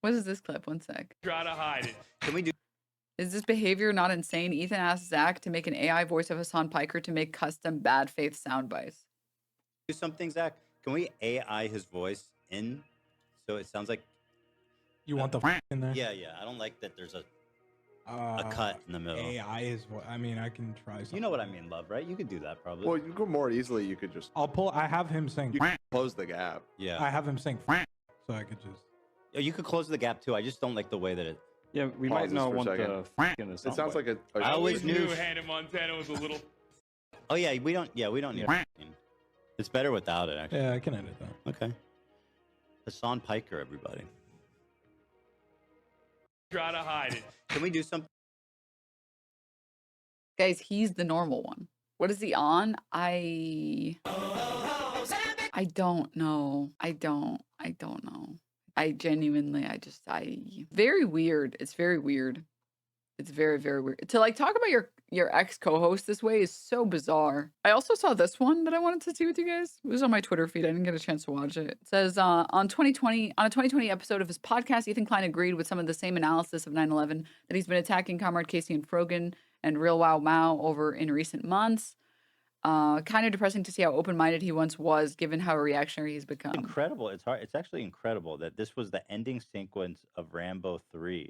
What is this clip? One sec. Try to hide it. Can we do? Is this behavior not insane? Ethan asked Zach to make an AI voice of Hassan Piker to make custom bad faith sound bites. Do something, Zach? Can we AI his voice in so it sounds like You want the in there? Yeah. I don't like that there's a cut in the middle. AI is what I mean. I can try something. You know what I mean, love, right? You could do that probably. Well, you go more easily. You could just I'll pull. I have him sing. you can close the gap. Yeah. I have him sing, so I could just. You could close the gap too. I just don't like the way that it. Yeah, we might Pauses not for a want second. the in the It sounds like a I always knew. Hannah Montana was a little. Oh yeah, we don't. Yeah, we don't need. It's better without it, actually. Yeah, I can edit that. Okay. Hassan Piker, everybody. Try to hide it. Can we do something? Guys, he's the normal one. What is he on? I don't know. I don't know. I genuinely, very weird. It's very weird. It's very, very weird. To like talk about your ex co-host this way is so bizarre. I also saw this one that I wanted to see with you guys. It was on my Twitter feed. I didn't get a chance to watch it. It says on a 2020 episode of his podcast, Ethan Klein agreed with some of the same analysis of 9/11 that he's been attacking Comrade Casey and Frogan and Real Wow Mao over in recent months. Kind of depressing to see how open-minded he once was, given how reactionary he's become. Incredible. It's hard. It's actually incredible that this was the ending sequence of Rambo 3.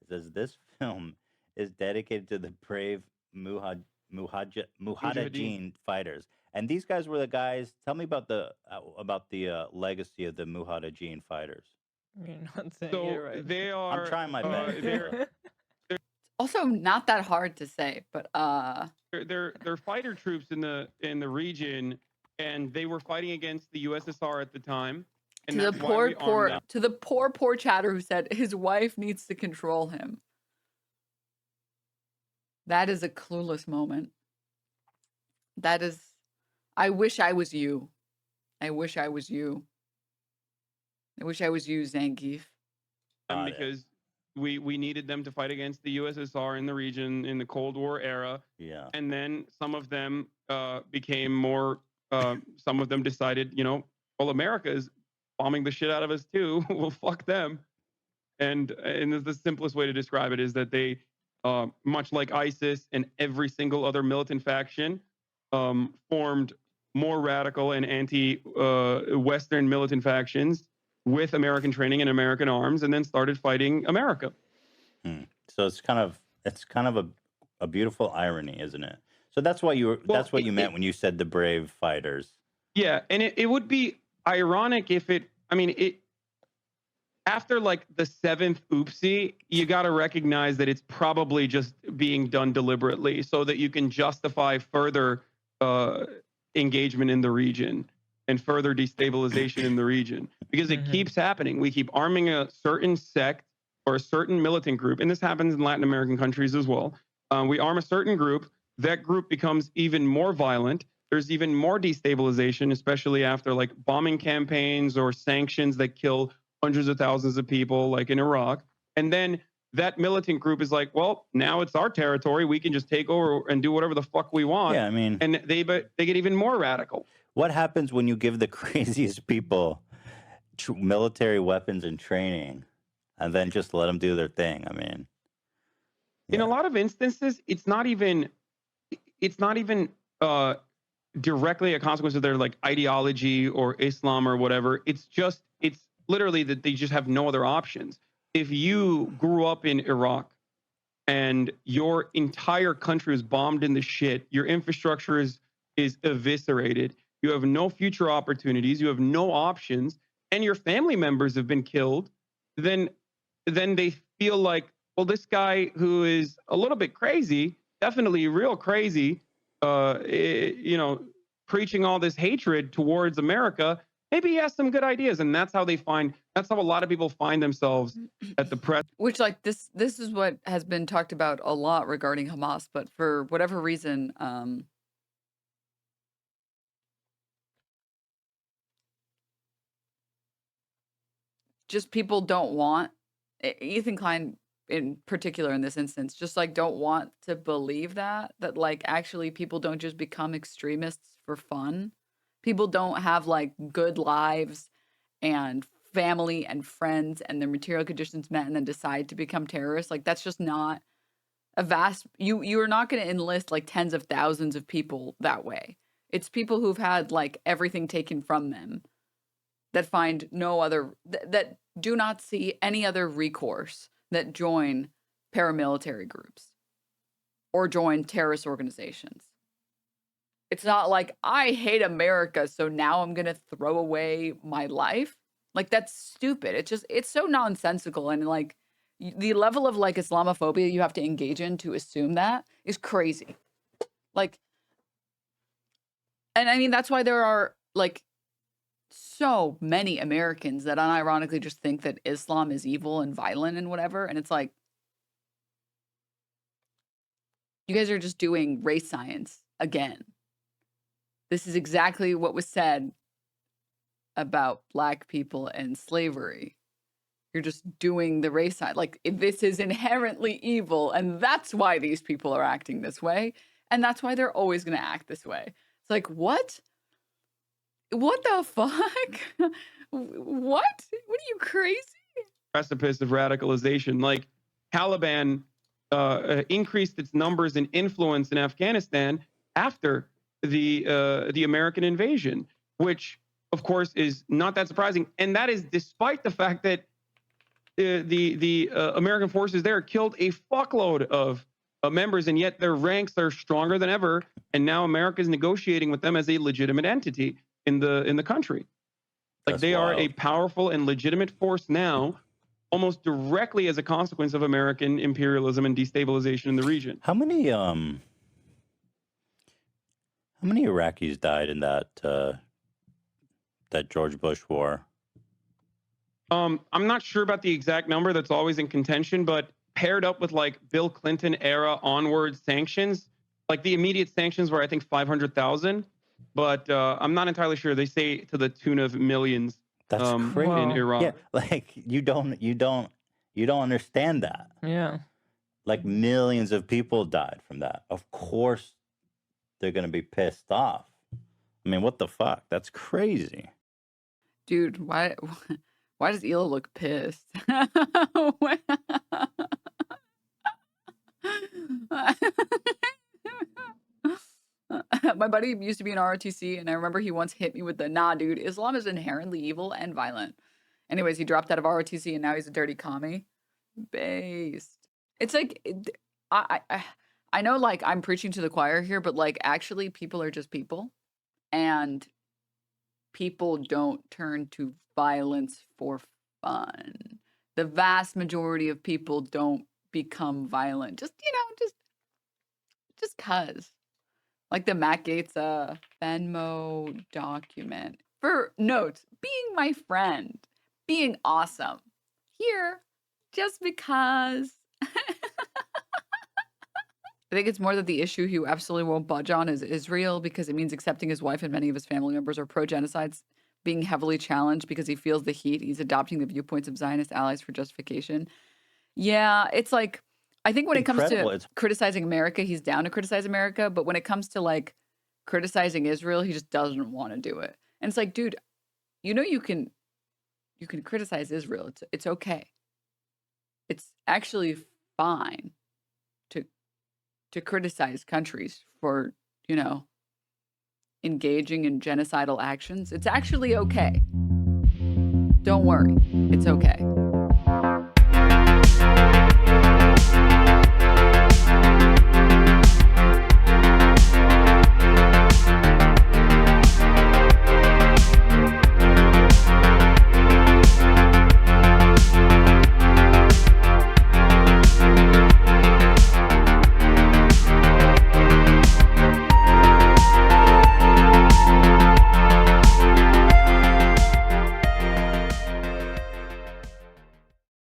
It says this film is dedicated to the brave Mujahideen fighters, and these guys were the guys. Tell me about the legacy of the Mujahideen fighters. You're not saying So it right. they are. I'm trying my best. They're Also, not that hard to say, but they're fighter troops in the region, and they were fighting against the USSR at the time. And to the that's why we armed them. to the poor chatter who said his wife needs to control him. That is a clueless moment. That is, I wish I was you. I wish I was you. I wish I was you, Zangief. Got it. Because we needed them to fight against the USSR in the region in the Cold War era. Yeah. And then some of them became more, some of them decided, well, America is bombing the shit out of us too. Well, fuck them. And the simplest way to describe it is that they, much like ISIS and every single other militant faction, formed more radical and anti-Western militant factions with American training and American arms, and then started fighting America. So it's kind of a beautiful irony, isn't it? So that's what you meant when you said the brave fighters. Yeah, and it would be ironic if after like the seventh oopsie, you got to recognize that it's probably just being done deliberately so that you can justify further engagement in the region and further destabilization in the region, because it keeps happening. We keep arming a certain sect or a certain militant group, and this happens in Latin American countries as well. We arm a certain group. That group becomes even more violent. There's even more destabilization, especially after like bombing campaigns or sanctions that kill hundreds of thousands of people, like in Iraq. And then that militant group is like, well, now it's our territory. We can just take over and do whatever the fuck we want. Yeah, I mean, and they get even more radical. What happens when you give the craziest people military weapons and training, and then just let them do their thing? I mean, in a lot of instances, it's not even directly a consequence of their like ideology or Islam or whatever. It's literally that they just have no other options. If you grew up in Iraq and your entire country is bombed in the shit, your infrastructure is eviscerated, you have no future opportunities, you have no options, and your family members have been killed, then they feel like, well, this guy who is a little bit crazy, definitely real crazy, preaching all this hatred towards America, maybe he has some good ideas. And that's how a lot of people find themselves at the press. Which, like, this is what has been talked about a lot regarding Hamas, but for whatever reason, just people don't want, Ethan Klein in particular in this instance, just like don't want to believe that like actually people don't just become extremists for fun. People don't have like good lives and family and friends and their material conditions met and then decide to become terrorists. Like, that's just not a vast, you're not going to enlist like tens of thousands of people that way. It's people who've had like everything taken from them that find no other, that do not see any other recourse that join paramilitary groups or join terrorist organizations. It's not like, I hate America, so now I'm going to throw away my life. Like, that's stupid. It's so nonsensical. And like, the level of like Islamophobia you have to engage in to assume that is crazy. Like, and I mean, that's why there are like so many Americans that unironically just think that Islam is evil and violent and whatever. And it's like, you guys are just doing race science again. This is exactly what was said about Black people and slavery. You're just doing the race side. Like, this is inherently evil, and that's why these people are acting this way, and that's why they're always going to act this way. It's like, what? What the fuck? What? What are you, crazy? Precipice of radicalization. Like, Taliban increased its numbers and influence in Afghanistan after the American invasion, which, of course, is not that surprising. And that is despite the fact that the American forces there killed a fuckload of members, and yet their ranks are stronger than ever. And now America is negotiating with them as a legitimate entity in the country. Like, That's they are a wild. powerful and legitimate force now, almost directly as a consequence of American imperialism and destabilization in the region. How many Iraqis died in that George Bush war? I'm not sure about the exact number. That's always in contention, but paired up with like Bill Clinton era onward sanctions, like the immediate sanctions were, I think, 500,000, but I'm not entirely sure. They say to the tune of millions. That's crazy in Iraq. Yeah, like you don't understand that. Yeah. Like, millions of people died from that. Of course, they're gonna be pissed off. I mean, what the fuck? That's crazy. Dude, why does Ela look pissed? My buddy used to be in ROTC, and I remember he once hit me with the, nah, dude, Islam is inherently evil and violent. Anyways, he dropped out of ROTC, and now he's a dirty commie. Based. It's like, I know, like, I'm preaching to the choir here, but, like, actually, people are just people. And people don't turn to violence for fun. The vast majority of people don't become violent. Just, just cuz. Like the Matt Gaetz Venmo document. For notes, being my friend, being awesome. Here, just because. I think it's more that the issue he absolutely won't budge on is Israel, because it means accepting his wife and many of his family members are pro-genocides, being heavily challenged because he feels the heat. He's adopting the viewpoints of Zionist allies for justification. Yeah, it's like, I think when it comes to criticizing America, he's down to criticize America. But when it comes to like criticizing Israel, he just doesn't want to do it. And it's like, dude, you can criticize Israel. It's okay. It's actually fine to criticize countries for, engaging in genocidal actions. It's actually okay. Don't worry. It's okay.